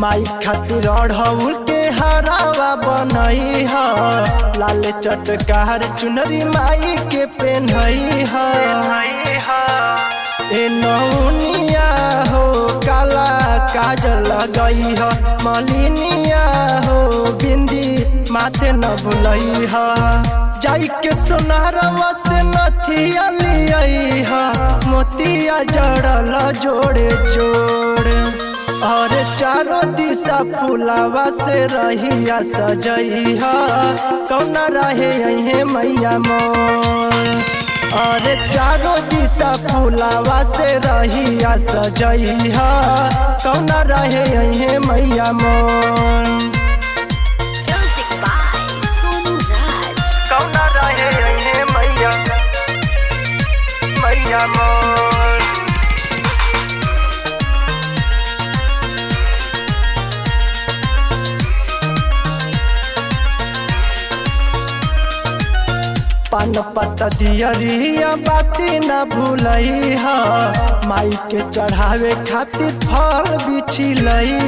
माई खातिर अढ़ौल के हरावा बनई ह लाल चटकार चुनरी माई के पेन्हई ह ए नौनिया हो काला काजल लगई ह मलिनिया हो बिंदी माथे न भुलई ह जाई के सोनारवा से नथिया लियई ह मोतिया जड़ल जोड़े जोड़ और चारों दिशा फुलावा से रहिया सजई ह कौना रहे अहे मैया मोर और चारों दिशा फुलावा से रहिया सजई ह कौना रहे अहे मैया मोर Music by Sonu Raj. कौना रहे अहे मैया मैया मोर पान पत्ता दियरिया बाती न भूलई ह माई के चढ़ावे खातिर फल बिछिलई